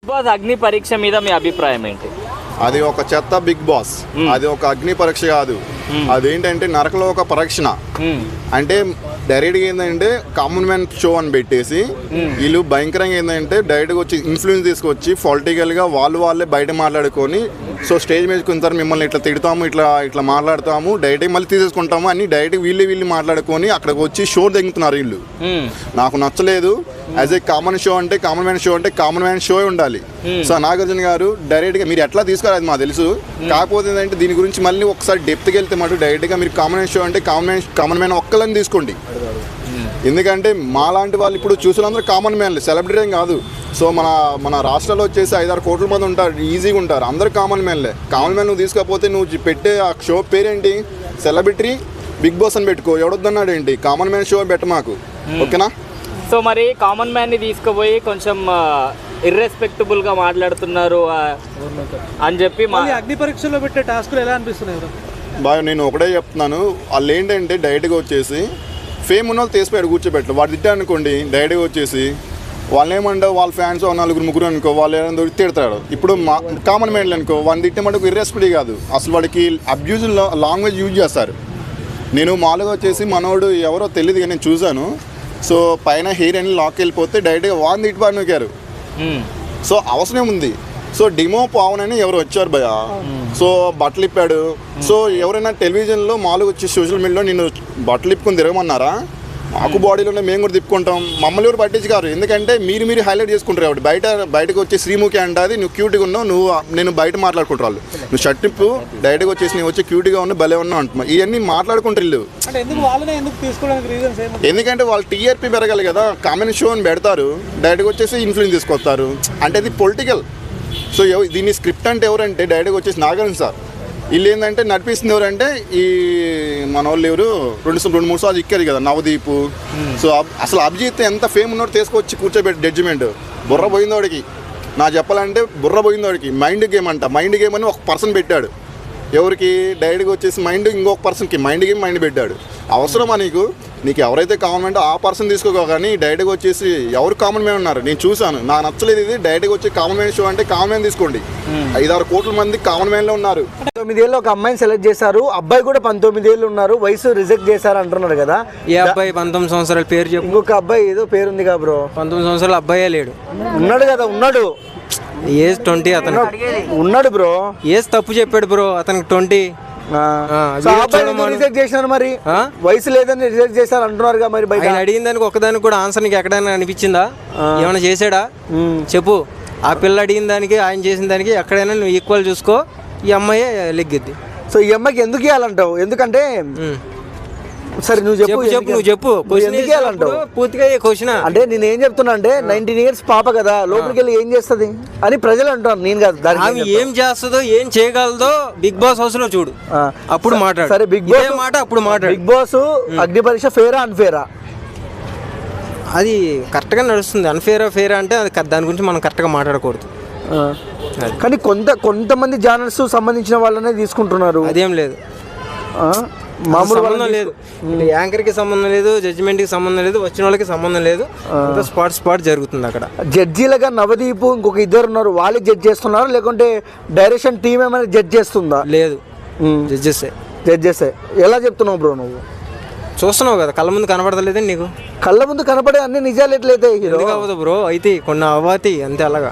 Boss అగ్ని పరీక్ష మీద మీ అభిప్రాయం ఏంటి? అది ఒక చెత్త బిగ్ బాస్. అది ఒక అగ్ని పరీక్ష కాదు, అదేంటంటే నరకలో ఒక పరీక్షణ. అంటే డైరెక్ట్గా ఏంటంటే కామన్ మ్యాన్ షో అని పెట్టేసి వీళ్ళు భయంకరంగా ఏంటంటే డైరెక్ట్గా వచ్చి ఇన్ఫ్లుయెన్స్ తీసుకొచ్చి పొలిటికల్గా వాళ్ళే బయట మాట్లాడుకొని సో స్టేజ్ మీద కొంటారు, మిమ్మల్ని ఇట్లా తిడతాము, ఇట్లా మాట్లాడతాము, డైరెక్ట్గా మళ్ళీ తీసేసుకుంటాము అని డైరెక్ట్గా వీళ్ళు మాట్లాడుకొని అక్కడికి వచ్చి షో దిగుతున్నారు వీళ్ళు. నాకు నచ్చలేదు. యాజ్ ఏ కామన్ షో అంటే కామన్ మ్యాన్ షో అంటే కామన్ మ్యాన్ షో ఉండాలి. సో నాగార్జున గారు డైరెక్ట్గా మీరు ఎట్లా తీసుకోవాలి మాకు తెలుసు, కాకపోతే ఏంటంటే దీని గురించి మళ్ళీ ఒకసారి డెప్త్కి వెళ్తే మాట డైరెక్ట్గా మీరు కామన్ మ్యాన్ షో అంటే కామన్ మ్యాన్ ఒక్కలని తీసుకోండి. ఎందుకంటే మాలాంటి వాళ్ళు ఇప్పుడు చూసినందరూ కామన్ మ్యాన్లు, సెలబ్రిటీ కాదు. సో మన రాష్ట్రాల్లో వచ్చేసి 5-6 కోట్ల మంది ఉంటారు, ఈజీగా ఉంటారు, అందరు కామన్ మ్యాన్లే. కామన్ మ్యాన్ నువ్వు తీసుకోకపోతే నువ్వు పెట్టే ఆ షో పేరేంటి? సెలబ్రిటీ బిగ్ బాస్ అని పెట్టుకో, ఎవడొద్దన్నాడు ఏంటి? కామన్ మ్యాన్ షో పెట్ట మాకు, ఓకేనా? సో మరి కామన్ మ్యాన్ని తీసుకుపోయి కొంచెం ఇర్రెస్పెక్టబుల్గా మాట్లాడుతున్నారు అని చెప్పి అగ్ని పరీక్షలో పెట్టే టాస్క్లు ఎలా అనిపిస్తున్నాయి? బాగా నేను ఒకటే చెప్తున్నాను, వాళ్ళు ఏంటంటే డైరెక్ట్గా వచ్చేసి ఫేమ్ ఉన్న వాళ్ళు తీసిపోయాడు కూర్చోబెట్టరు. వాడు తిట్టాడు అనుకోండి, డైరెక్ట్గా వచ్చేసి వాళ్ళు ఏమంటావు, వాళ్ళ ఫ్యాన్స్ 4-3 అనుకో, వాళ్ళు ఏమైనా తిడతాడు. ఇప్పుడు కామన్ మ్యాన్లు అనుకో, వాడిని తిట్టే మటుకు ఇర్రెస్పెక్ట్ కాదు, అసలు వాడికి అబ్యూజ్ లాంగ్వేజ్ యూజ్ చేస్తారు. నేను మామూలుగా వచ్చేసి మనోడు ఎవరో తెలియదు కానీ నేను చూశాను. సో పైన హెయిర్ అని లాక్ వెళ్ళిపోతే డైరెక్ట్గా వాడిని తిట్టిపాడు నొక్కారు. సో అవసరం ఉంది. సో డిమో పావన్ అని ఎవరు వచ్చారు భయ, సో బట్టలు ఇప్పాడు. సో ఎవరైనా టెలివిజన్లో మామూలుగా వచ్చి సోషల్ మీడియాలో నేను బట్టలు ఇప్పుకొని తిరగమన్నారా? మాకు బాడీలోనే మేము కూడా తిప్పుకుంటాం, మమ్మల్ని ఎవరు పట్టించుకారు. ఎందుకంటే మీరు హైలైట్ చేసుకుంటారు. కాబట్టి బయటకు వచ్చి శ్రీముఖి అంటుంది, నువ్వు క్యూట్గా ఉన్నావు, నేను బయట మాట్లాడుకుంటారు వాళ్ళు. నువ్వు షర్ట్ తిప్పు, డైరెక్ట్గా వచ్చేసి నేను వచ్చి క్యూట్గా ఉన్నావు, భలే ఉన్నావు అంటున్నా. ఇవన్నీ మాట్లాడుకుంటారు వీళ్ళు. ఎందుకంటే వాళ్ళు టీఆర్పీ పెరగాలి కదా, కామెంట్ షో అని పెడతారు, డైరెక్ట్గా వచ్చేసి ఇన్ఫ్లుయెన్స్ తీసుకొస్తారు. అంటే ఇది పొలిటికల్. సో దీన్ని స్క్రిప్ట్ అంటే ఎవరంటే డైరెక్ట్గా వచ్చేసి నాగార్జున సార్. వీళ్ళు ఏంటంటే నడిపిస్తుంది ఎవరంటే ఈ మన వాళ్ళు ఎవరు 2-3 సార్లు ఇక్కారు కదా, నవదీప్. సో అసలు అభిజిత్ ఎంత ఫేమ్ ఉన్నాడు తీసుకొచ్చి కూర్చోబెట్టి జడ్జిమెంట్ బుర్ర పోయిందోడికి. నాకు చెప్పాలంటే బుర్ర పోయిందోడికి. మైండ్ గేమ్ అని ఒక పర్సన్ పెట్టాడు. ఎవరికి? డైరెక్ట్గా వచ్చేసి ఇంకొక పర్సన్కి మైండ్ పెట్టాడు. అవసరమా నీకు ఎవరైతే కామన్ మ్యాన్ ఆ పర్సన్ తీసుకోగా, కానీ డైరెక్ట్గా వచ్చేసి ఎవరు కామన్ మ్యాన్ ఉన్నారు నేను చూశాను, నాకు నచ్చలేదు ఇది. డైరెక్ట్గా వచ్చి కామన్ మ్యాన్ షో అంటే కామన్ మ్యాన్ తీసుకోండి. 5-6 కోట్ల మంది కామన్ మ్యాన్లో ఉన్నారు. 19 ఏళ్ళు ఒక అమ్మాయిని సెలెక్ట్ చేశారు, అబ్బాయి కూడా 19 ఏళ్ళు ఉన్నారు, వయసు రిజెక్ట్ చేశారు అంటున్నారు కదా. ఏ అబ్బాయి 19 సంవత్సరాల పేరు చెప్పు. ఇంకొక అబ్బాయి ఏదో పేరు ఉంది కదా బ్రో, 19 సంవత్సరాల అబ్బాయే లేడు. ఉన్నాడు కదా, ఉన్నాడు. ఏజ్ 20 అతను ఉన్నాడు బ్రో. ఏజ్ తప్పు చెప్పాడు బ్రో, అతనికి 20. రిజెక్ట్ చేసినారు, మరి వయసు లేదని రిజెక్ట్ చేశారు అంటున్నారు మరి. బయట అడిగిన దానికి ఒకదానికి కూడా ఆన్సర్ నీకు ఎక్కడైనా అనిపించిందా? ఏమైనా చేశాడా చెప్పు. ఆ పిల్ల అడిగిన దానికి ఆయన చేసిన దానికి ఎక్కడైనా నువ్వు ఈక్వల్ చూసుకో, ఈ అమ్మాయి లెగ్గిద్ది. సో ఈ అమ్మాయికి ఎందుకు ఇవ్వాలంటావు? ఎందుకంటే సరే నువ్వు చెప్పు పూర్తిగా క్వశ్చన్. అంటే నేను ఏం చెప్తున్నా అంటే 19 years పాప కదా, లోపలికి వెళ్ళి ఏం చేస్తుంది అని ప్రజలు అంటున్నారు, నేను కాదు. దానికి ఏం చేస్తుందో ఏం చేయగలదో బిగ్ బాస్ హౌస్ లో చూడు, అప్పుడు మాట్లాడు. సరే బిగ్ బాస్ మాట అప్పుడు మాట్లాడు. బిగ్ బాస్ అగ్ని పరీక్ష ఫేరా అన్ఫేరా? అది కరెక్ట్గా నడుస్తుంది. ఫేరా అంటే అది దాని గురించి మనం కరెక్ట్గా మాట్లాడకూడదు. కానీ కొంతమంది ఛానల్స్ సంబంధించిన వాళ్ళనే తీసుకుంటున్నారు. అదేం లేదు, మామూలు సంబంధం లేదు. యాంకర్కి సంబంధం లేదు, జడ్జిమెంట్కి సంబంధం లేదు, వచ్చిన వాళ్ళకి సంబంధం లేదు. స్పాట్ జరుగుతుంది అక్కడ. జడ్జీలుగా నవదీప్ ఇంకొక 2 ఉన్నారు, వాళ్ళే జడ్జ్ చేస్తున్నారు లేకుంటే డైరెక్షన్ టీమ్ ఏమైనా జడ్జ్ చేస్తుందా? లేదు, జడ్జెస్. ఎలా చెప్తున్నావు బ్రో నువ్వు? చూస్తున్నావు కదా, కళ్ళ ముందు కనబడతలేదండి నీకు? కళ్ళ ముందు కనపడే అన్ని నిజాలు ఎట్లయితే బ్రో అయితే కొన్ని అవ్వతి అంతే అలాగా.